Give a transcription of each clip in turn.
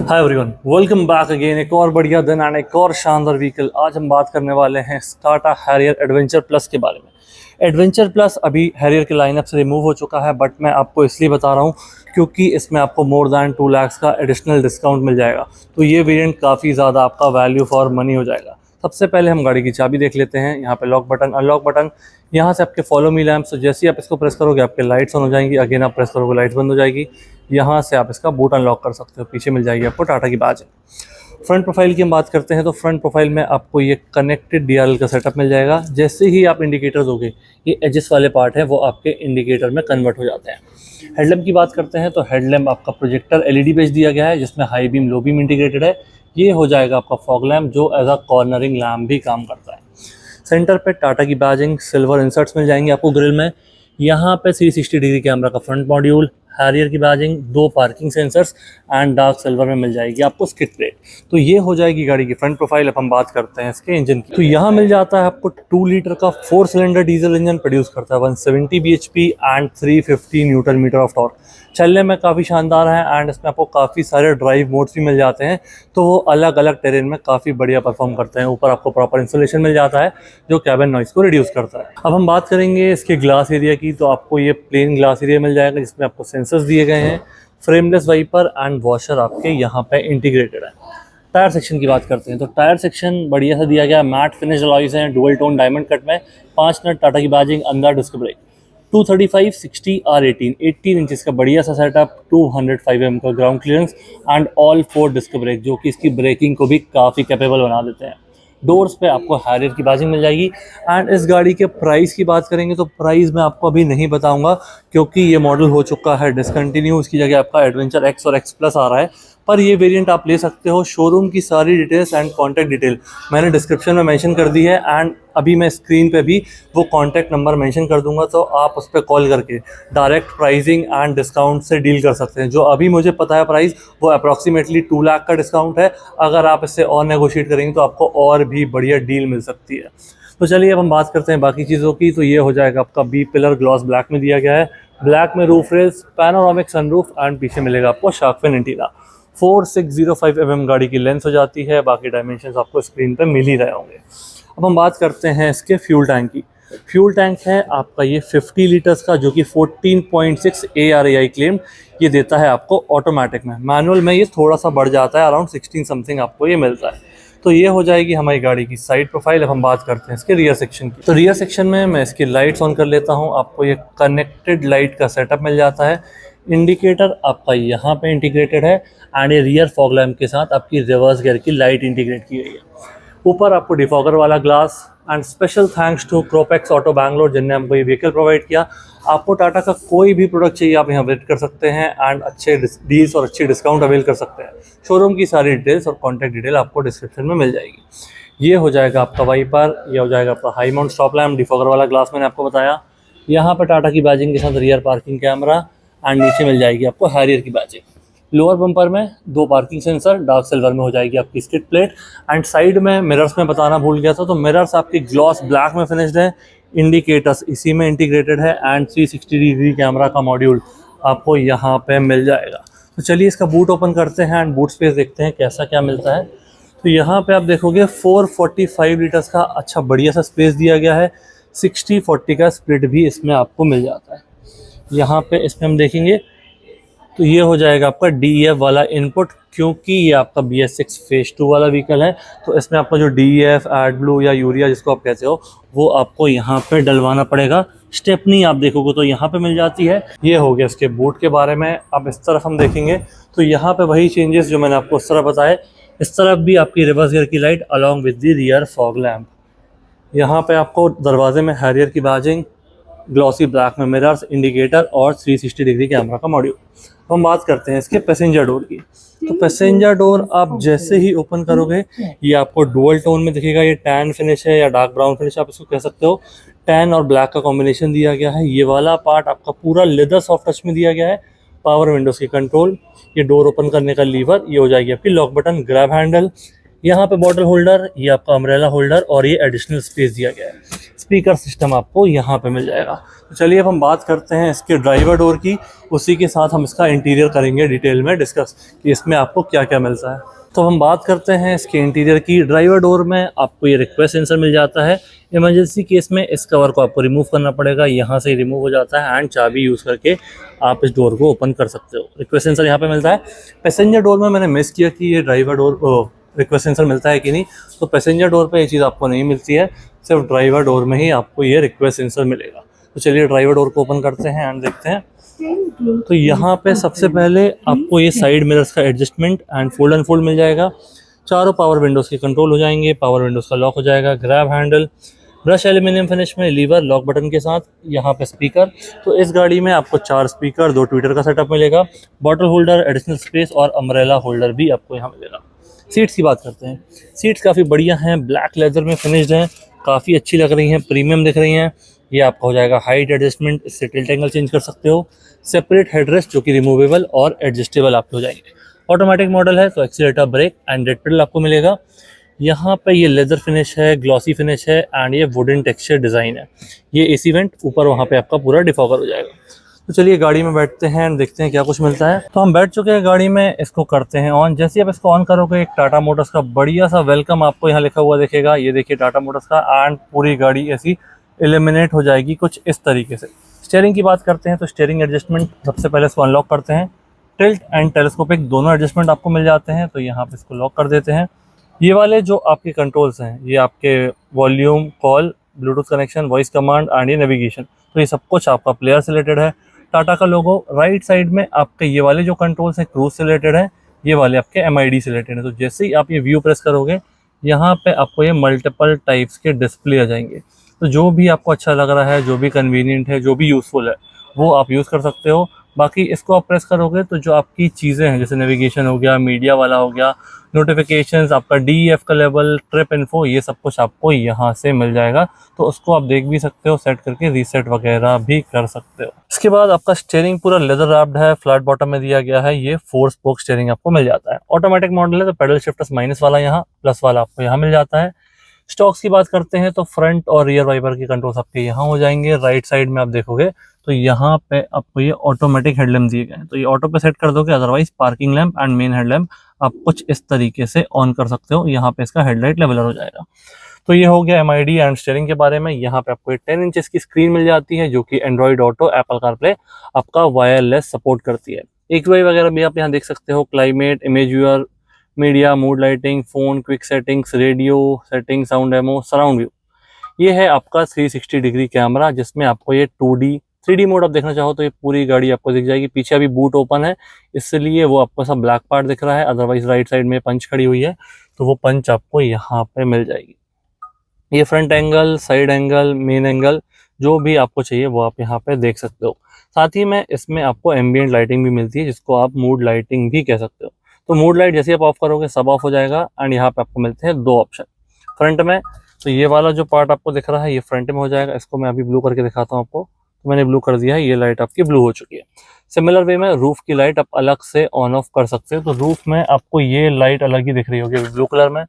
Hi everyone, welcome back again. एक और बढ़िया दिन एंड एक और शानदार व्हीकल। आज हम बात करने वाले हैं टाटा हैरियर एडवेंचर प्लस के बारे में। एडवेंचर प्लस अभी हैरियर के लाइनअप से रिमूव हो चुका है, बट मैं आपको इसलिए बता रहा हूँ क्योंकि इसमें आपको मोर दैन 2 लाख का एडिशनल डिस्काउंट मिल जाएगा। तो ये वेरिएंट काफ़ी ज़्यादा आपका वैल्यू फॉर मनी हो जाएगा। सबसे पहले हम गाड़ी की चाबी देख लेते हैं। यहाँ पे लॉक बटन, अनलॉक बटन, यहाँ से आपके फॉलो मी लैम्प। तो जैसे ही आप इसको प्रेस करोगे आपके लाइट्स ऑन हो जाएंगी, अगेन आप प्रेस करोगे लाइट्स बंद हो जाएगी। यहाँ से आप इसका बूट अनलॉक कर सकते हो। पीछे मिल जाएगी आपको टाटा की बैज। फ्रंट प्रोफाइल की हम बात करते हैं तो फ्रंट प्रोफाइल में आपको ये कनेक्टेड डीआरएल का सेटअप मिल जाएगा। जैसे ही आप इंडिकेटर दोगे, ये एजेस वाले पार्ट है वो आपके इंडिकेटर में कन्वर्ट हो जाते हैं। हेडलैम्प की बात करते हैं तो हेडलैम्प आपका प्रोजेक्टर एलईडी बेस दिया गया है, जिसमें high beam low beam integrated है। ये हो जाएगा आपका फॉग लैम्प, जो एज अ कॉर्नरिंग लैम्प भी काम करता है। सेंटर पे टाटा की बैजिंग, सिल्वर इंसर्ट्स मिल जाएंगे आपको ग्रिल में। यहाँ पे 360 डिग्री कैमरा का फ्रंट मॉड्यूल, हैरियर की badging, 2 parking sensors and dark silver में मिल जाएगी आपको स्किड प्लेट। तो ये हो जाएगी गाड़ी की फ्रंट प्रोफाइल। अब हम बात करते हैं इसके इंजन की। तो यहाँ मिल जाता है आपको 2 लीटर का 4 सिलेंडर डीजल इंजन, प्रोड्यूस करता है 170 bhp and 350 newton metre of torque. चलने में काफ़ी शानदार है एंड इसमें आपको काफ़ी सारे ड्राइव मोड्स भी मिल जाते हैं, तो वो अलग अलग टेरेन में काफ़ी बढ़िया परफॉर्म करते हैं। ऊपर आपको प्रॉपर इंसुलेशन मिल जाता है जो कैबिन नॉइस को रिड्यूस करता है। अब हम बात करेंगे इसके ग्लास एरिया की। तो आपको ये प्लेन ग्लास एरिया मिल जाएगा, जिसमें आपको सेंसर्स दिए गए हैं। फ्रेमलेस वाइपर एंड वॉशर आपके यहाँ पे इंटीग्रेटेड है। टायर सेक्शन की बात करते हैं तो टायर सेक्शन बढ़िया सा दिया गया। मैट फिनिश अलॉयज हैं, डुअल टोन डायमंड कट में। 5 नट टाटा की बैजिंग, अंदर डिस्क ब्रेक। 235 60 R18 18 इंचेस का बढ़िया सा सेटअप। 205 mm का ground clearance and all 4 disc brake, जो कि इसकी ब्रेकिंग को भी काफ़ी कैपेबल बना देते हैं। डोर्स पे आपको हैरियर की बैजिंग मिल जाएगी। एंड इस गाड़ी के प्राइस की बात करेंगे तो प्राइस मैं आपको अभी नहीं बताऊंगा, क्योंकि ये मॉडल हो चुका है डिसकंटिन्यू। इसकी जगह आपका एडवेंचर एक्स और एक्स प्लस आ रहा है, पर ये वेरिएंट आप ले सकते हो। शोरूम की सारी डिटेल्स एंड कॉन्टैक्ट डिटेल मैंने डिस्क्रिप्शन में मेंशन कर दी है एंड अभी मैं स्क्रीन पे भी वो कॉन्टैक्ट नंबर मेंशन कर दूंगा, तो आप उस पर कॉल करके डायरेक्ट प्राइसिंग एंड डिस्काउंट से डील कर सकते हैं। जो अभी मुझे पता है प्राइस, वो अप्रॉक्सीमेटली 2 लाख का डिस्काउंट है। अगर आप इससे और नेगोशिएट करेंगे तो आपको और भी बढ़िया डील मिल सकती है। तो चलिए अब हम बात करते हैं बाकी चीज़ों की। तो ये हो जाएगा आपका बी पिलर, ग्लॉस ब्लैक में दिया गया है। ब्लैक में roof rails, panoramic sunroof and पीछे मिलेगा आपको शार्क फिन एंटीना। 4605 mm गाड़ी की लेंथ हो जाती है। बाकी डायमेंशंस आपको स्क्रीन पे मिल ही रहे होंगे। अब हम बात करते हैं इसके फ्यूल टैंक की। फ्यूल टैंक है आपका ये 50 लीटर्स का, जो कि 14.6 ARAI क्लेम ये देता है आपको ऑटोमेटिक में। मैनुअल में ये थोड़ा सा बढ़ जाता है, अराउंड 16 समथिंग आपको ये मिलता है। तो ये हो जाएगी हमारी गाड़ी की साइड प्रोफाइल। अब हम बात करते हैं इसके रियर सेक्शन की। तो रियर सेक्शन में मैं इसकी लाइट्स ऑन कर लेता हूँ। आपको ये कनेक्टेड लाइट का सेटअप मिल जाता है। इंडिकेटर आपका यहाँ पे इंटीग्रेटेड है एंड ये रियर फॉग लैम्प के साथ आपकी रिवर्स गियर की लाइट इंटीग्रेट की गई है। ऊपर आपको डिफॉगर वाला glass and special thanks to क्रोपेक्स ऑटो बैंगलोर, जिनने हमको ये व्हीकल प्रोवाइड किया। आपको टाटा का कोई भी प्रोडक्ट चाहिए आप यहाँ विजिट कर सकते हैं एंड अच्छे डील्स और अच्छी डिस्काउंट अवेल कर सकते हैं। शोरूम की सारी डिटेल्स और कॉन्टैक्ट डिटेल आपको डिस्क्रिप्शन में मिल जाएगी। ये हो जाएगा आपका वाइपर, ये हो जाएगा आपका high mount stop lamp, defogger वाला ग्लास मैंने आपको बताया। यहाँ पर टाटा की बैजिंग के साथ रियर पार्किंग कैमरा एंड नीचे मिल जाएगी आपको हैरियर की बैजिंग। लोअर बम्पर में 2 पार्किंग सेंसर, डार्क सिल्वर में हो जाएगी आपकी स्किड प्लेट एंड साइड में मिरर्स में बताना भूल गया था, तो मिरर्स आपकी ग्लॉस ब्लैक में फिनिश्ड है। इंडिकेटर्स इसी में इंटीग्रेटेड है एंड 360 डिग्री कैमरा का मॉड्यूल आपको यहाँ पे मिल जाएगा। तो चलिए इसका बूट ओपन करते हैं एंड बूट स्पेस देखते हैं कैसा क्या मिलता है। तो यहाँ पे आप देखोगे 445 लीटर्स का अच्छा बढ़िया सा स्पेस दिया गया है। 60-40 का स्प्लिट भी इसमें आपको मिल जाता है। यहाँ पे इसमें हम देखेंगे तो ये हो जाएगा आपका DEF वाला इनपुट, क्योंकि ये आपका BS6 फेज 2 वाला व्हीकल है। तो इसमें आपका जो DEF, एडब्लू या यूरिया जिसको आप कहते हो, वो आपको यहाँ पे डलवाना पड़ेगा। स्टेपनी आप देखोगे तो यहाँ पे मिल जाती है। ये हो गया इसके बूट के बारे में। अब इस तरफ हम देखेंगे तो यहाँ पे वही चेंजेस जो मैंने आपको उस तरफ बताए। इस तरफ भी आपकी रिवर्स गियर की light along with the rear fog lamp. यहाँ पे आपको दरवाजे में हैरियर की बैजिंग, ग्लॉसी ब्लैक में मिरर्स, इंडिकेटर और 360 डिग्री कैमरा का मॉड्यूल। हम बात करते हैं इसके पैसेंजर डोर की। तो पैसेंजर डोर आप जैसे ही ओपन करोगे ये आपको डुअल टोन में दिखेगा। ये टैन फिनिश है या डार्क ब्राउन फिनिश आप इसको कह सकते हो। टैन और ब्लैक का कॉम्बिनेशन दिया गया है। ये वाला पार्ट आपका पूरा लेदर सॉफ्ट टच में दिया गया है। पावर विंडोज़ की कंट्रोल, ये डोर ओपन करने का लीवर, ये हो जाएगी आपकी लॉक बटन, ग्रैब हैंडल। यहाँ पे बॉटल होल्डर, ये आपका अम्ब्रेला होल्डर और ये एडिशनल स्पेस दिया गया है। स्पीकर सिस्टम आपको यहाँ पे मिल जाएगा। तो चलिए अब हम बात करते हैं इसके ड्राइवर डोर की, उसी के साथ हम इसका इंटीरियर करेंगे डिटेल में डिस्कस कि इसमें आपको क्या क्या मिलता है। तो हम बात करते हैं इसके इंटीरियर की। ड्राइवर डोर में आपको ये रिक्वेस्ट सेंसर मिल जाता है। इमरजेंसी केस में इस कवर को आपको रिमूव करना पड़ेगा, यहाँ से रिमूव हो जाता है एंड चाबी यूज़ करके आप इस डोर को ओपन कर सकते हो। रिक्वेस्ट सेंसर यहाँ पे मिलता है। पैसेंजर डोर में मैंने मिस किया कि ये ड्राइवर डोर रिक्वेस्ट सेंसर मिलता है कि नहीं, तो पैसेंजर डोर पे ये चीज़ आपको नहीं मिलती है, सिर्फ ड्राइवर डोर में ही आपको ये रिक्वेस्ट सेंसर मिलेगा। तो चलिए ड्राइवर डोर को ओपन करते हैं एंड देखते हैं। तो यहाँ पे सबसे पहले आपको ये साइड मिरर्स का adjustment and fold and fold मिल जाएगा। चारों पावर विंडोज़ के कंट्रोल हो जाएंगे, पावर विंडोज़ का लॉक हो जाएगा, grab handle, brush aluminium finish में, लीवर लॉक बटन के साथ, यहाँ पे स्पीकर। तो इस गाड़ी में आपको 4 स्पीकर, 2 ट्विटर का सेटअप मिलेगा, बॉटल होल्डर, एडिशनल स्पेस और अम्ब्रेला होल्डर भी आपको यहाँ मिलेगा। सीट्स की बात करते हैं। सीट्स काफ़ी बढ़िया हैं, ब्लैक लेदर में फिनिश्ड हैं, काफ़ी अच्छी लग रही हैं, प्रीमियम दिख रही हैं। ये आपका हो जाएगा हाइट एडजस्टमेंट, इससे टिल्ट एंगल चेंज कर सकते हो। सेपरेट हेडरेस्ट जो कि रिमूवेबल और एडजस्टेबल आपके हो जाएंगे। ऑटोमेटिक मॉडल है तो accelerator, brake and red pedal आपको मिलेगा। यहाँ पे ये लेदर फिनिश है, ग्लॉसी फिनिश है एंड ये वुडन टेक्सचर डिज़ाइन है। ये एसी वेंट ऊपर वहाँ पे आपका पूरा डिफॉगर हो जाएगा। तो चलिए गाड़ी में बैठते हैं एंड देखते हैं क्या कुछ मिलता है। तो हम बैठ चुके हैं गाड़ी में, इसको करते हैं ऑन। जैसे आप इसको ऑन करोगे एक टाटा मोटर्स का बढ़िया सा वेलकम आपको यहाँ लिखा हुआ दिखेगा। ये देखिए टाटा मोटर्स का, एंड पूरी गाड़ी ऐसी इल्यूमिनेट हो जाएगी कुछ इस तरीके से। स्टीयरिंग की बात करते हैं तो स्टीयरिंग एडजस्टमेंट सबसे पहले इसको अनलॉक करते हैं। टिल्ट एंड टेलीस्कोपिक दोनों एडजस्टमेंट आपको मिल जाते हैं, तो यहाँ पे इसको लॉक कर देते हैं। ये वाले जो आपके कंट्रोल्स हैं, ये आपके volume, call, Bluetooth connection, voice command and ये नेविगेशन, तो ये सब कुछ आपका प्लेयर से रिलेटेड है। टाटा का लोगो राइट साइड में आपके ये वाले जो कंट्रोल्स हैं क्रूज से रिलेटेड है, ये वाले आपके MID से रिलेटेड है। तो जैसे ही आप ये व्यू प्रेस करोगे, यहाँ पे आपको ये मल्टीपल टाइप्स के डिस्प्ले आ जाएंगे। तो जो भी आपको अच्छा लग रहा है, जो भी कन्वीनियंट है, जो भी यूज़फुल है, वो आप यूज़ कर सकते हो। बाकी इसको आप प्रेस करोगे तो जो आपकी चीज़ें हैं, जैसे नेविगेशन हो गया, मीडिया वाला हो गया, नोटिफिकेशंस, आपका DEF का लेवल, ट्रिप इन्फो, ये सब कुछ आपको यहाँ से मिल जाएगा। तो उसको आप देख भी सकते हो, सेट करके रीसेट वगैरह भी कर सकते हो। इसके बाद आपका स्टीयरिंग पूरा लेदर रैप्ड है, फ्लैट बॉटम में दिया गया है। ये 4 स्पोक स्टीयरिंग आपको मिल जाता है। ऑटोमेटिक मॉडल है तो पेडल शिफ्टर्स माइनस वाला यहाँ, प्लस वाला आपको यहाँ मिल जाता है। स्टॉक्स की बात करते हैं तो फ्रंट और रियर वाइपर के कंट्रोल्स आपके यहाँ हो जाएंगे। राइट साइड में आप देखोगे तो यहाँ पे आपको ये ऑटोमेटिक हेडलैम्प दिए गए हैं, तो ये ऑटो पे सेट कर दोगे, otherwise parking lamp and main headlamp आप कुछ इस तरीके से ऑन कर सकते हो। यहाँ पे इसका हेडलाइट लेवलर हो जाएगा। तो ये हो गया MID एंड स्टीयरिंग के बारे में। यहाँ पे आपको 10 इंचेस की स्क्रीन मिल जाती है जो कि एंड्रॉइड ऑटो, एप्पल कारप्ले आपका वायरलेस सपोर्ट करती है। AQI वगैरह भी आप यहाँ देख सकते हो, climate, image viewer, media, mood lighting, phone, quick settings, radio setting, sound demo, surround view. ये है आपका 360 डिग्री कैमरा, जिसमें आपको ये 2D 3D मोड आप देखना चाहो तो ये पूरी गाड़ी आपको दिख जाएगी। पीछे अभी बूट ओपन है, इसलिए वो आपको सब ब्लैक पार्ट दिख रहा है, अदरवाइज राइट साइड में पंच खड़ी हुई है तो वो पंच आपको यहाँ पे मिल जाएगी। ये front angle, side angle, main angle, जो भी आपको चाहिए वो आप यहाँ पे देख सकते हो। साथ ही में इसमें आपको एम्बियंट लाइटिंग भी मिलती है, जिसको आप मूड लाइटिंग भी कह सकते हो। तो मूड लाइट जैसे आप ऑफ करोगे सब ऑफ हो जाएगा। एंड यहाँ पे आपको मिलते हैं 2 ऑप्शन फ्रंट में। तो ये वाला जो पार्ट आपको दिख रहा है ये फ्रंट में हो जाएगा। इसको मैं अभी ब्लू करके दिखाता हूँ आपको। तो मैंने ब्लू कर दिया है, ये लाइट आपकी ब्लू हो चुकी है। सिमिलर वे में रूफ की लाइट आप अलग से ऑन ऑफ कर सकते हो। तो रूफ में आपको ये लाइट अलग ही दिख रही होगी ब्लू कलर में।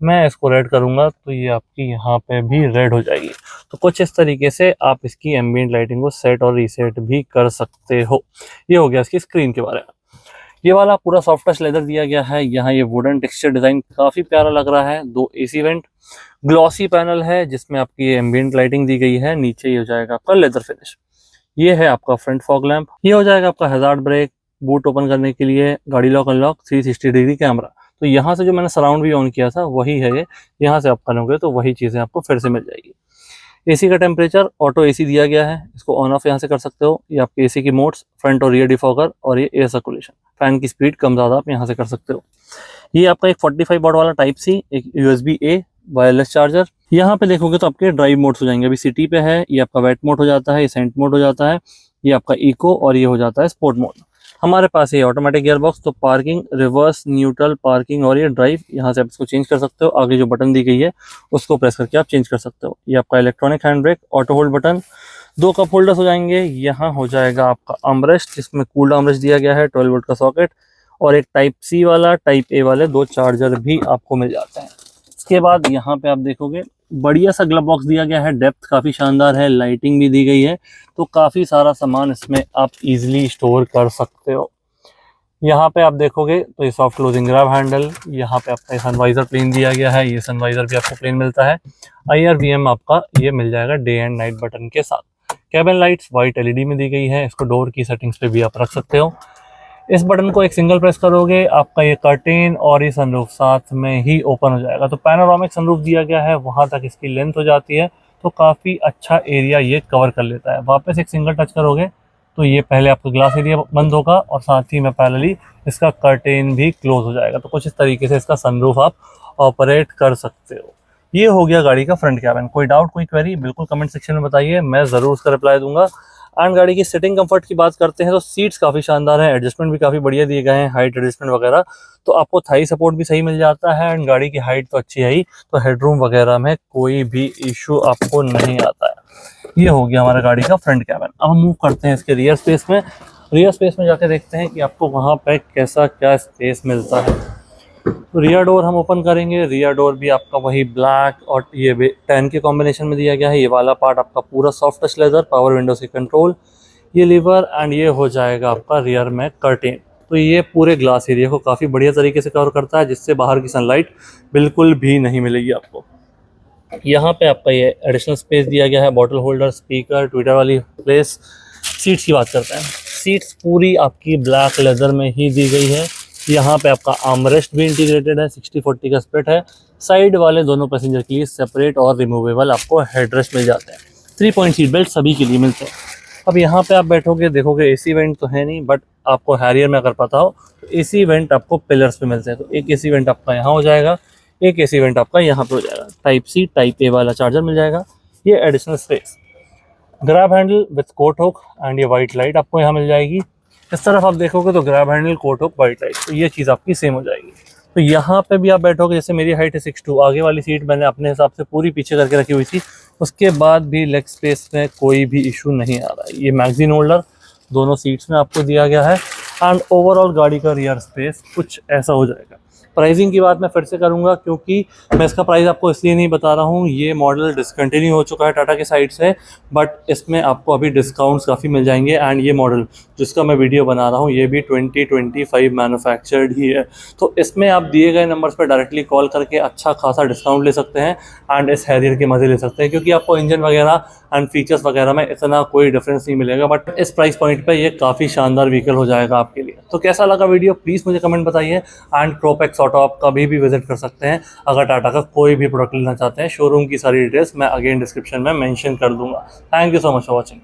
मैं इसको रेड करूंगा तो ये आपकी यहाँ पे भी रेड हो जाएगी। तो कुछ इस तरीके से आप इसकी एम्बियंट लाइटिंग को सेट और रीसेट भी कर सकते हो। ये हो गया इसकी स्क्रीन के बारे में। ये वाला पूरा सॉफ्ट टच लेदर दिया गया है। यहाँ ये वुडन टेक्सचर डिजाइन काफी प्यारा लग रहा है। 2 AC वेंट, ग्लॉसी पैनल है जिसमें आपकी एम्बियंट लाइटिंग दी गई है। नीचे ये हो जाएगा आपका लेदर फिनिश। ये है आपका फ्रंट फॉग लैंप। ये हो जाएगा आपका हैजार्ड ब्रेक, बूट ओपन करने के लिए, गाड़ी लॉक अनलॉक, 360 डिग्री कैमरा। तो यहाँ से जो मैंने सराउंड भी ऑन किया था वही है ये। यहाँ से आप करोगे तो वही चीजें आपको फिर से मिल जाएगी। AC का टेम्परेचर ऑटो AC दिया गया है, इसको ऑन ऑफ यहाँ से कर सकते हो। ये आपके AC की मोड्स, फ्रंट और रियर डिफॉगर और ये एयर सर्कुलेशन, फैन की स्पीड कम ज़्यादा आप यहाँ से कर सकते हो। ये आपका एक 45 वॉट वाला टाइप C, एक USB-A वायरलेस चार्जर। यहाँ पे देखोगे तो आपके ड्राइव मोड्स हो जाएंगे। अभी सिटी पे है, ये आपका वेट मोड हो जाता है, ये सेंट मोड हो जाता है, ये आपका इको और ये हो जाता है स्पोर्ट मोड। हमारे पास ये ऑटोमेटिक गियर बॉक्स, तो पार्किंग, रिवर्स, न्यूट्रल, पार्किंग और ये ड्राइव, यहाँ से आप इसको चेंज कर सकते हो। आगे जो बटन दी गई है उसको प्रेस करके आप चेंज कर सकते हो। ये आपका electronic hand brake, auto hold button, 2 cup holders हो जाएंगे। यहाँ हो जाएगा आपका आर्मरेस्ट, जिसमें कूल्ड आर्मरेस्ट दिया गया है, 12 वोल्ट का सॉकेट और एक टाइप सी वाला, टाइप ए वाले 2 चार्जर भी आपको मिल जाते हैं। इसके बाद यहाँ पे आप देखोगे बढ़िया सा ग्लव बॉक्स दिया गया है, डेप्थ काफ़ी शानदार है, लाइटिंग भी दी गई है, तो काफ़ी सारा सामान इसमें आप इजीली स्टोर कर सकते हो। यहाँ पे आप देखोगे तो ये सॉफ्ट क्लोजिंग ग्रैब हैंडल, यहाँ पे आपका सनवाइजर प्लेन दिया गया है, ये सनवाइजर भी आपको प्लेन मिलता है। IRVM आपका ये मिल जाएगा डे एंड नाइट बटन के साथ। कैबिन लाइट्स वाइट LED में दी गई है, इसको डोर की सेटिंग्स पे भी आप रख सकते हो। इस बटन को एक सिंगल प्रेस करोगे आपका ये कर्टेन और ये सनरूफ साथ में ही ओपन हो जाएगा। तो पैनोरामिक सनरूफ दिया गया है, वहां तक इसकी लेंथ हो जाती है, तो काफ़ी अच्छा एरिया ये कवर कर लेता है। वापस एक सिंगल टच करोगे तो ये पहले आपका ग्लास एरिया बंद होगा और साथ ही में पैरेलली इसका कर्टेन भी क्लोज हो जाएगा। तो कुछ इस तरीके से इसका सनरूफ आप ऑपरेट कर सकते हो। ये हो गया गाड़ी का फ्रंट कैबिन। कोई डाउट, कोई क्वेरी बिल्कुल कमेंट सेक्शन में बताइए, मैं ज़रूर उसका रिप्लाई दूंगा। एंड गाड़ी की सिटिंग कंफर्ट की बात करते हैं तो सीट्स काफ़ी शानदार है, एडजस्टमेंट भी काफ़ी बढ़िया दिए गए हैं, हाइट एडजस्टमेंट वगैरह, तो आपको थाई सपोर्ट भी सही मिल जाता है। एंड गाड़ी की हाइट तो अच्छी है ही, तो हेडरूम वगैरह में कोई भी इशू आपको नहीं आता है। ये हो गया हमारा गाड़ी का फ्रंट कैबिन। अब हम मूव करते हैं इसके रियर स्पेस में। रियर स्पेस में जाके देखते हैं कि आपको वहाँ पे कैसा क्या स्पेस मिलता है। तो रियर डोर हम ओपन करेंगे, रियर डोर भी आपका वही ब्लैक और ये टैन के कॉम्बिनेशन में दिया गया है। ये वाला पार्ट आपका पूरा soft touch leather, power window से कंट्रोल, ये लीवर एंड ये हो जाएगा आपका रियर में कर्टेन। तो ये पूरे ग्लास एरिया को काफ़ी बढ़िया तरीके से कवर करता है, जिससे बाहर की सनलाइट बिल्कुल भी नहीं मिलेगी आपको। यहाँ पे आपका ये एडिशनल स्पेस दिया गया है, बॉटल होल्डर, स्पीकर, ट्विटर वाली प्लेस। सीट्स की बात करते हैं, सीट्स पूरी आपकी ब्लैक लेदर में ही दी गई है। यहाँ पे आपका आर्मरेस्ट भी इंटीग्रेटेड है, 60-40 का स्प्लिट है। साइड वाले दोनों पैसेंजर के लिए सेपरेट और रिमूवेबल आपको हेडरेस्ट मिल जाते हैं। 3 पॉइंट सीट बेल्ट सभी के लिए मिलते हैं। अब यहाँ पे आप बैठोगे, देखोगे AC वेंट तो है नहीं, बट आपको हैरियर में अगर पता हो तो AC वेंट आपको पिलर्स पे मिलते हैं। तो एक AC वेंट आपका यहाँ हो जाएगा, एक AC वेंट आपका यहाँ पे हो जाएगा। टाइप सी, टाइप ए वाला चार्जर मिल जाएगा। ये additional space, grab handle with coat hook and ये वाइट लाइट आपको यहाँ मिल जाएगी। इस तरफ आप देखोगे तो grab handle, coat hook, white light, तो ये चीज़ आपकी सेम हो जाएगी। तो यहाँ पे भी आप बैठोगे, जैसे मेरी हाइट है 6'2", आगे वाली सीट मैंने अपने हिसाब से पूरी पीछे करके रखी हुई थी, उसके बाद भी लेग स्पेस में कोई भी इशू नहीं आ रहा है। ये मैगजीन होल्डर दोनों सीट्स में आपको दिया गया है। एंड ओवरऑल गाड़ी का रियर स्पेस कुछ ऐसा हो जाएगा। प्राइसिंग की बात मैं फिर से करूंगा, क्योंकि मैं इसका प्राइस आपको इसलिए नहीं बता रहा हूँ, ये मॉडल डिसकंटिन्यू हो चुका है टाटा के साइड से, बट इसमें आपको अभी डिस्काउंट्स काफ़ी मिल जाएंगे। एंड ये मॉडल जिसका मैं वीडियो बना रहा हूँ ये भी 2025 मैन्युफैक्चर्ड ही है, तो इसमें आप दिए गए नंबर्स पर डायरेक्टली कॉल करके अच्छा खासा डिस्काउंट ले सकते हैं एंड इस हैरियर के मज़े ले सकते हैं, क्योंकि आपको इंजन वगैरह एंड फीचर्स वगैरह में इतना कोई डिफरेंस नहीं मिलेगा, बट इस प्राइस पॉइंट पे ये काफ़ी शानदार व्हीकल हो जाएगा आपके लिए। तो कैसा लगा वीडियो प्लीज़ मुझे कमेंट बताइए। एंड क्रोपेक्स ऑटो आप कभी भी विजिट कर सकते हैं अगर टाटा का कोई भी प्रोडक्ट लेना चाहते हैं। शोरूम की सारी डिटेल्स मैं अगेन डिस्क्रिप्शन में मेंशन कर दूंगा। Thank you so much for watching.